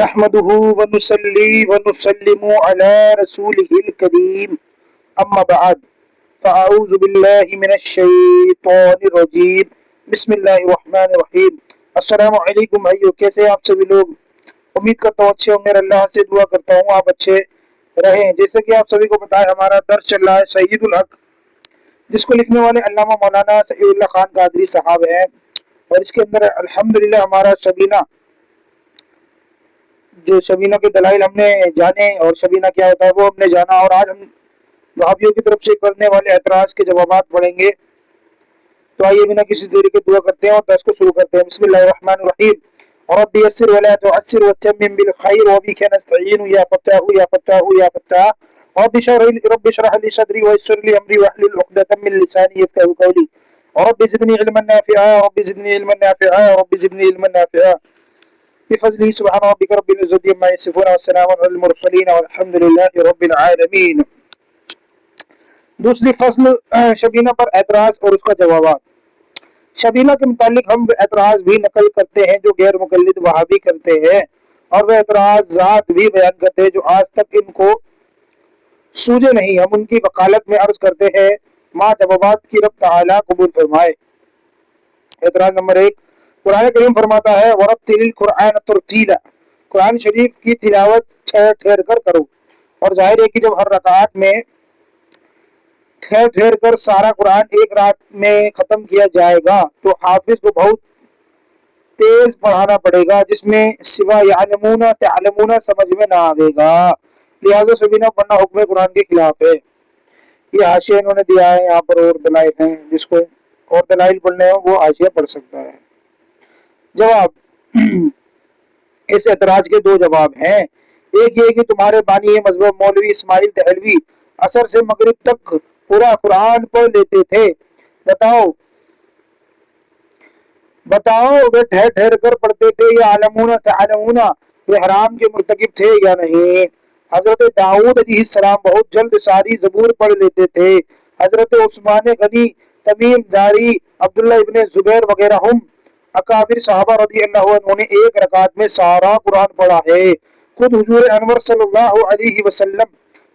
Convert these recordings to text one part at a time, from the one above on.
نحمده ونصلي ونسلم على رسوله الكريم اما بعد فاعوذ بالله من الشیطان الرجیم بسم اللہ الرحمن الرحیم۔ السلام علیکم بھائیو، کیسے ہیں آپ سبھی لوگ؟ امید کرتا ہوں اچھے ہوں گے، اللہ سے دعا کرتا ہوں آپ اچھے رہیں۔ جیسے کہ آپ سبھی کو پتا ہے، ہمارا درس چل رہا ہے سعید الحق، جس کو لکھنے والے علامہ مولانا سعید اللہ خان قادری صاحب ہیں، اور اس کے اندر الحمدللہ ہمارا شبینہ کے دلائل ہم نے جانے، اور شبینہ کیا ہوتا ہے وہ ہم نے جانا، اور آج ہم وہابیوں کی طرف سے کرنے والے اعتراض کے جوابات پڑھیں گے۔ تو آئیے بنا کسی دیری کے دعا کرتے ہیں اور درس کو شروع کرتے ہیں۔ بسم اللہ الرحمن الرحیم۔ رب یسر ولا تعسر وتمم بالخير وبك نستعين يا فتاح يا فتاح يا فتاح رب اشرح لي صدري ويسر لي امري واحلل عقدة من لساني يفقهوا قولي رب زدني علما نافعا رب زدني علما نافعا رب زدني علما نافعا بفضله سبحان ربك رب العزة عما يصفون والسلام على المرسلين والحمد لله رب العالمين۔ دوسری فصل شبینہ پر اعتراض اور اس کا جوابات۔ شبینہ کے متعلق ہم وہ اعتراض بھی نقل کرتے ہیں جو غیر مقلد وہابی کرتے ہیں، اور وہ اعتراضات بھی بیان کرتے ہیں جو آج تک ان کو سوجے نہیں۔ ہم ان کی وکالت میں عرض کرتے ہیں، ماں جوابات کی رب تعالیٰ قبول فرمائے۔ اعتراض نمبر 1، قرآن کریم فرماتا ہے وَرَتِّلِ الْقُرْآنَ تَرْتِيلًا، قرآن شریف کی تلاوت ٹھہر ٹھہر کر کرو۔ اور ظاہر ہے کہ جب ہر رکعت میں ٹھہر ٹھہر کر سارا قرآن ایک رات میں ختم کیا جائے گا تو حافظ کو بہت تیز پڑھانا پڑے گا، جس میں سوا یعلمون تعلمون سمجھ میں نہ آئے گا، لہذا سبینہ پڑھنا حکم قرآن کے خلاف ہے۔ یہ حاشیہ انہوں نے دیا ہے، یہاں پر اور دلائل ہیں، جس کو اور دلائل پڑھنے ہو وہ حاشیہ پڑھ سکتا ہے۔ جواب، اس اعتراض کے دو جواب ہیں۔ ایک یہ کہ تمہارے بانی مذہب مولوی اسماعیل دہلوی عصر سے مغرب تک پورا قرآن پڑھ لیتے تھے، بتاؤ وہ ٹھہر ٹھہر کر پڑھتے تھے یا علمون تعلمون وہ حرام کے مرتکب تھے یا نہیں؟ حضرت داؤد علیہ السلام بہت جلد ساری زبور پڑھ لیتے تھے۔ حضرت عثمان غنی، تمیم داری، عبداللہ ابن زبیر وغیرہ ہم اکابر صحابہ رضی اللہ عنہ نے ایک رکعت میں سارا قرآن پڑھا ہے۔ خود حضور انور صلی اللہ علیہ وسلم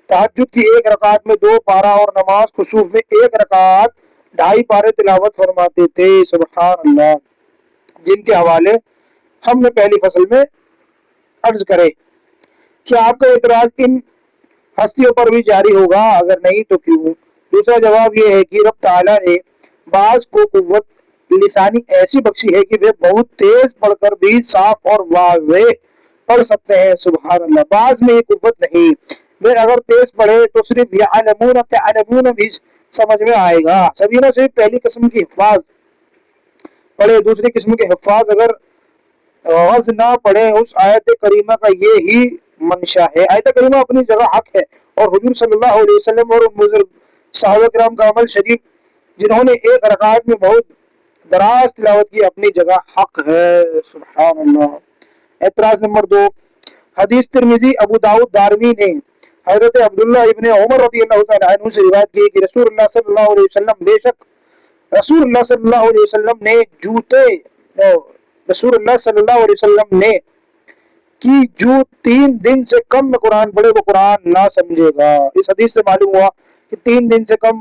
تہجد کی ایک رکعت میں 2 پارہ اور نماز کسوف میں ایک رکعت 2.5 پارے تلاوت فرماتے تھے۔ سبحان اللہ، جن کے حوالے ہم نے پہلی فصل میں عرض کرے۔ کیا آپ کا اعتراض ان ہستیوں پر بھی جاری ہوگا؟ اگر نہیں تو کیوں؟ دوسرا جواب یہ ہے کہ رب تعالیٰ نے بعض کو قوت لسانی ایسی بخشی ہے کہ وہ بہت تیز پڑھ کر بھی صاف اور واضح پڑھ سکتے ہیں۔ سبحان اللہ، بعض میں یہ قوت نہیں، وہ اگر تیز پڑھے تو صرف یعلمون تعلمون بھی سمجھ میں آئے گا۔ سبینہ صرف پہلی قسم کی حفاظ پڑھے، دوسری قسم کے حفاظ اگر غز نہ پڑھے۔ اس آیت کریمہ کا یہ ہی منشا ہے۔ آیت کریمہ اپنی جگہ حق ہے، اور حضور صلی اللہ علیہ وسلم اور بزرگ صحابہ کرام کا عمل شریف جنہوں نے ایک رکعت میں بہت دراز تلاوت کی اپنی جگہ حق ہے۔ سبحان اللہ۔ اعتراض نمبر 2، حدیث ترمذی، ابو داؤد، دارمی نے حضرت عبداللہ ابن عمر رضی اللہ تعالیٰ عنہ سے روایت کی کہ رسول اللہ صلی اللہ علیہ وسلم رسول اللہ صلی اللہ علیہ وسلم نے کہ جو 3 دن سے کم میں قرآن پڑھے وہ قرآن نہ سمجھے گا۔ اس حدیث سے معلوم ہوا کہ 3 دن سے کم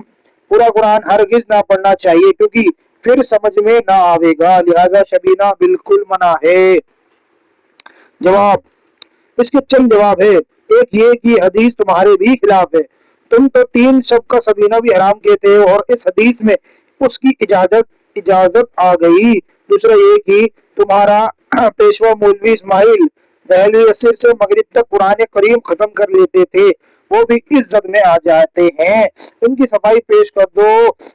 پورا قرآن ہرگز نہ پڑھنا چاہیے، کیونکہ پھر سمجھ میں نہ آئے گا، لہذا شبینہ بالکل منع ہے۔ جواب، اس کے چند جواب ہے۔ ایک یہ کہ حدیث تمہارے بھی خلاف ہے، تم تو 3 شب کا شبینہ بھی حرام کہتے ہو، اور اس حدیث میں اس کی اجازت آ گئی۔ دوسرا یہ کہ تمہارا پیشوا مولوی اسماعیل دہلوی عصر سے مغرب تک قرآن کریم ختم کر لیتے تھے، وہ بھی عزت میں آ جاتے ہیں۔ ان کی صفائی پیش کر دو،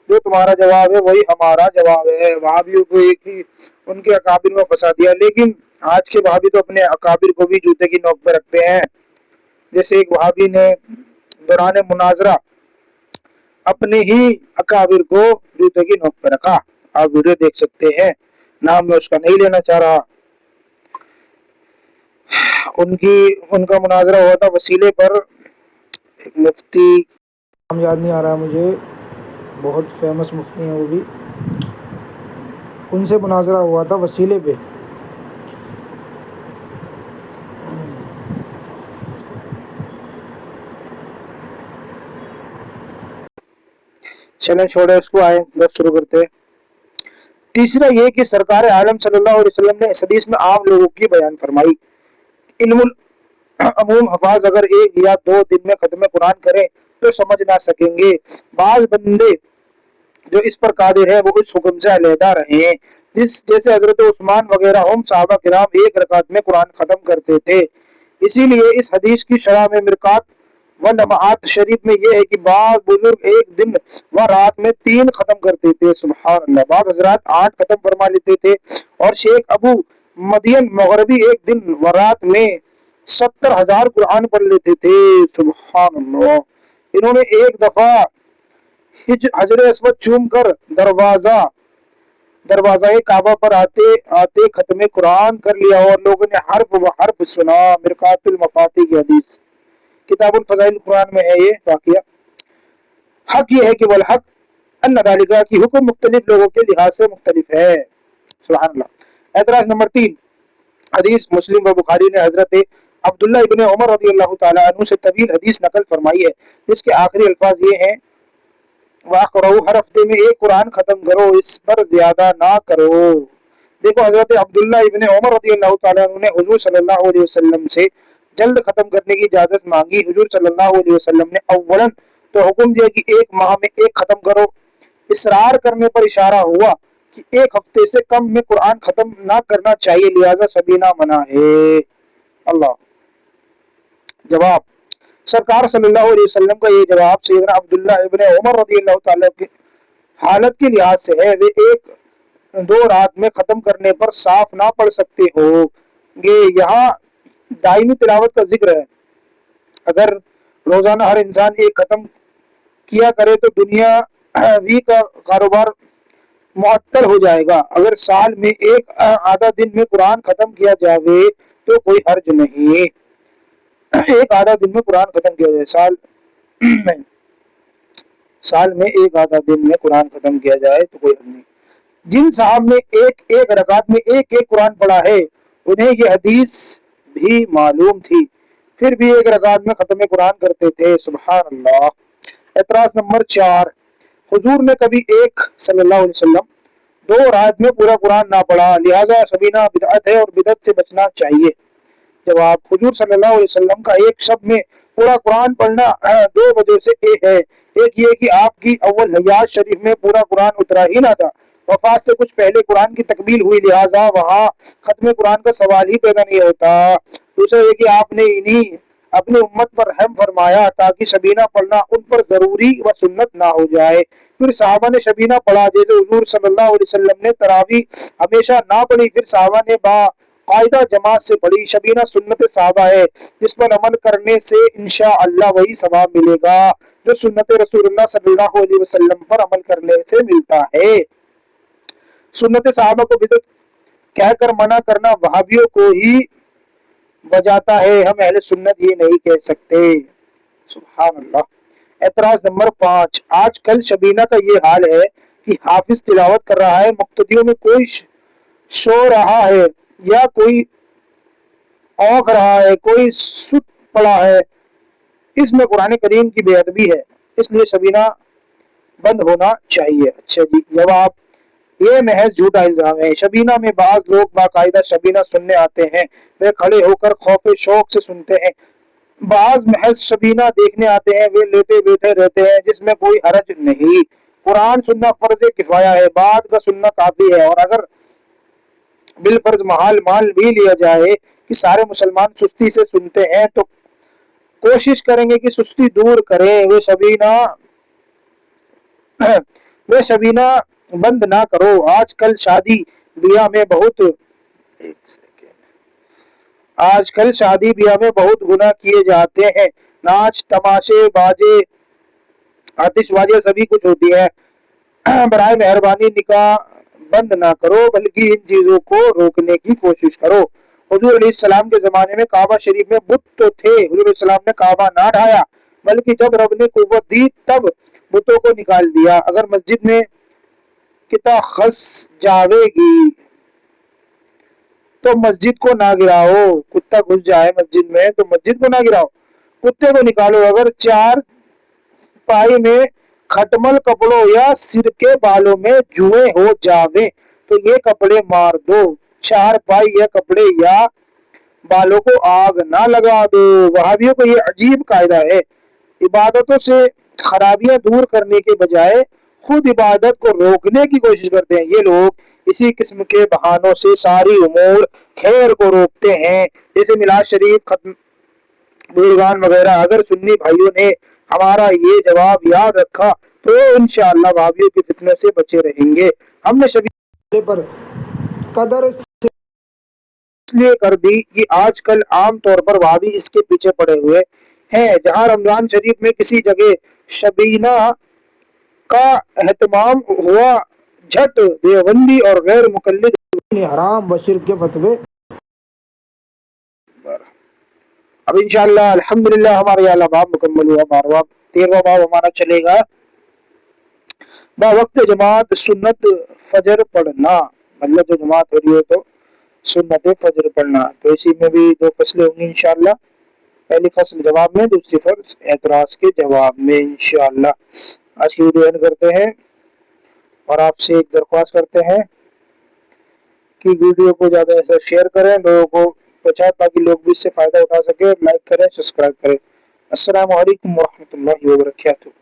جو تمہارا جواب ہے وہی ہمارا جواب ہے۔ وہابیوں کو ایک ہی ان کے اکابر میں پھنسا دیا، لیکن آج کے وہابی تو اپنے اکابر کو بھی جوتے کی نوک پہ رکھتے ہیں۔ جیسے ایک وہابی نے دوران مناظرہ اپنے ہی اکابر کو جوتے کی نوک پہ رکھا، آپ ویڈیو دیکھ سکتے ہیں، نام میں اس کا نہیں لینا چاہ رہا۔ ان کا مناظرہ ہوا تھا وسیلے پر، ایک مفتی، نام یاد نہیں آ رہا مجھے، بہت فیمس مفتی ہیں وہ بھی، ان سے مناظرہ ہوا تھا وسیلے پہ۔ चलें छोड़े इसको, आए बस शुरू करते हैं। तीसरा ये कि सरकार आलम सल्लल्लाहु अलैहि वसल्लम ने इस हदीस में आम लोगों की बयान फरमाई। इल्मुल अमूम हफाज अगर 1 या 2 दिन में खत्म कुरान करें तो समझ ना सकेंगे। बाज बंदे जो इस पर कादिर है वो इस हुक्म से अलहदा रहे हैं। जैसे हजरत उस्मान वगैरह हम साहबा किराम 1 रकात में कुरान खत्म करते थे। इसीलिए इस हदीस की शरह में मिरकात व नमात शरीफ में यह है कि बाद बुजुर्ग 1 दिन व रात में 3 खत्म करते थे। सुभान अल्लाह। बाद हजरात 8 खत्म फरमा लेते थे और शेख अबू मदियन मगरबी 1 दिन व रात में 70,000 कुरान पढ़ लेते थे। सुभान अल्लाह। इन्होंने एक दफा हजर अस्वद चूम कर दरवाजा काबा पर आते आते खत्म कुरान कर लिया और लोगों ने हर्फ व हर्फ सुना। मिरकातुल मफाती की हदीस किताबुल फज़ाइल कुरान में है ये वाक़या। हक ये है कि वल हक अन्न दालिका की हुक्म मुख्तलिफ लोगों के लिहाज से मुख्तलिफ है। सुभान अल्लाह। एतराज नंबर 3, हदीस मुस्लिम व बुखारी ने हजरत अब्दुल्ला इब्न उमर रज़ियल्लाहु ताला अन्हु से तवील हदीस नकल फरमाई है जिसके आखिरी अल्फाज ये हैं, वाक़रऊ हर हफ्ते में 1 कुरान खत्म करो, इस पर ज्यादा ना करो। देखो हजरत अब्दुल्ला इब्न उमर रज़ियल्लाहु ताला अन्हु ने हुजूर सल्लल्लाहु अलैहि वसल्लम से जल्द खत्म करने की इजाजत मांगी। हुजूर सल्लल्लाहु अलैहि वसल्लम ने अव्वलन तो हुक्म दिया कि 1 माह में 1 खत्म करो। इसरार करने पर इशारा हुआ कि 1 हफ्ते से कम में कुरान खत्म ना करना चाहिए, लिहाजा सबीना मना है। अल्लाह। जवाब, सरकार सल्लल्लाहु अलैहि वसल्लम का ये जवाब सैयदना अब्दुल्ला इब्न उमर रज़ियल्लाहु ताला की हालत के लिहाज से है। वे 1-2 रात में खत्म करने पर साफ ना पढ़ सकते होंगे। यहाँ दायमी तिलावत का जिक्र है। अगर रोजाना हर इंसान 1 खत्म किया करे तो दुनियावी का कारोबार मुअत्तल हो जाएगा। अगर साल में 1 आधा दिन में कुरान खत्म किया जावे तो कोई हर्ज नहीं। 1 आधा दिन में कुरान खत्म किया जाए, साल में 1 आधा दिन में कुरान खत्म किया जाए तो कोई हर्ज नहीं। जिन साहब ने एक रकात में एक कुरान पढ़ा है उन्हें ये हदीस भी मालूम थी, फिर भी 1 रकात में खत्म कुरान करते थे। सुभान अल्लाह। एतराज नंबर 4, हुजूर ने कभी सल्लल्लाहु अलैहि वसल्लम 2 रात में पूरा कुरान ना पढ़ा, लिहाजा सबीना बिदअत है और बिदअत से बचना चाहिए। जवाब, हुजूर सल्लल्लाहु अलैहि वसल्लम का एक शब में पूरा कुरान पढ़ना 2 वजह से है। एक ये कि आपकी अव्वल हयात शरीफ में पूरा कुरान उतरा ही ना था, वफात से कुछ पहले कुरान की तकमील हुई, लिहाजा वहाँ खत्म कुरान का सवाल ही पैदा नहीं होता। दूसरा ये कि आपने इन्हीं अपनी उम्मत पर रहम फरमाया ताकि शबीना पढ़ना उन पर जरूरी व सुन्नत ना हो जाए। फिर साहबा ने शबीना पढ़ा, जैसे हुजूर सल्लल्लाहु अलैहि वसल्लम ने तरावी हमेशा ना पढ़ी, फिर साहबा ने कायदा जमात से पढ़ी। शबीना सुन्नत साहबा है जिस पर अमल करने से इंशाअल्लाह वही सवाब मिलेगा जो सुन्नत रसूलुल्लाह सल्लल्लाहु अलैहि वसल्लम पर अमल करने से मिलता है। सुन्नत साहबा को बिदअत कहकर मना करना वहाबियों को ही बजाता है, हम अहले सुन्नत ये नहीं कह सकते। सुभान अल्लाह। एतराज नंबर 5, आजकल शबीना का ये हाल है कि हाफिज तिलावत कर रहा है, मुक्तदियों में कोई सो रहा है या कोई औंख रहा है, कोई सुत पड़ा है, इसमें कुरान करीम की बेअदबी है, इसलिए शबीना बंद होना चाहिए। अच्छा जी। जवाब, ये महज झूठा इल्जाम है। शबीना में बाज लोग बाकायदा शबीना सुनने आते हैं, वे खड़े होकर खौफे शौक से सुनते हैं। बाज महज शबीना देखने आते हैं, वे लेटे बैठे रहते हैं, जिसमें कोई हरज नहीं। कुरान सुनना फर्ज किफाया है, बाद का सुनना काफी है। और अगर बिल फर्ज मान भी लिया जाए कि सारे मुसलमान सुस्ती से सुनते हैं तो कोशिश करेंगे कि सुस्ती दूर करें। वे शबीना बंद ना करो। आजकल शादी ब्याह में बहुत गुनाह किए जाते हैं, नाच तमाशे बाजे आतिशबाजी सभी कुछ होती है। बराए मेहरबानी निकाह बंद ना करो बल्कि इन चीजों को रोकने की कोशिश करो। हुजूर अलैहिस्सलाम के जमाने में काबा शरीफ में बुत तो थे, हुजूर अलैहिस्सलाम ने काबा ना ढाया बल्कि जब रब ने कुव्वत दी तब बुतों को निकाल दिया। अगर मस्जिद में किता खस जावेगी तो मस्जिद को ना गिराओ। कुत्ता घुस जाए मस्जिद में तो मस्जिद को ना गिराओ, कुत्ते को निकालो। अगर 4 पाई में खटमल कपड़ों या सिर के बालों में जुए हो जावे तो ये कपड़े मार दो, चार पाई या कपड़े या बालों को आग ना लगा दो। वहाबियों को ये अजीब कायदा है, इबादतों से खराबियां दूर करने के बजाय खुद इबादत को रोकने की कोशिश करते हैं। ये लोग इसी किस्म के बहानों से सारी उमूर खैर को रोकते हैं, जैसे मिलाद शरीफ, खत्म, बुजुर्गान वगैरह। अगर सुन्नी भाइयों ने हमारा ये जवाब याद रखा तो इंशाअल्लाह वहाबियों के फितने से बचे रहेंगे। हमने शबी पर कदर इसलिए कर दी कि आजकल आम तौर पर वहाबी इसके पीछे पड़े हुए हैं। जहां रमजान शरीफ में किसी जगह शबीना का एहतमाम हुआ, झट देवबंदी और गैर मुकल्लिद हराम बशीर के फतवे। अब इंशाअल्लाह अल्हम्दुलिल्लाह हमारा ये बाब मुकम्मल हुआ। 13वां बाब हमारा चलेगा वक्त जमात सुन्नत फजर पढ़ना, मतलब जो जमात हो रही हो तो सुन्नत फजर पढ़ना। तो इसी में भी दो फसलें होंगी इंशाअल्लाह, पहली फसल जवाब में, दूसरी फसल एतराज के जवाब में इंशाअल्लाह। आज की वीडियो एंड करते हैं और आपसे एक दरख्वास्त करते हैं कि वीडियो को ज़्यादा ऐसा शेयर करें, लोगों को पहुंचाएं ताकि लोग भी इससे फ़ायदा उठा सके, और लाइक करें, सब्सक्राइब करें। अस्सलामु अलैकुम वरहमतुल्लाहि वबरकातुहू।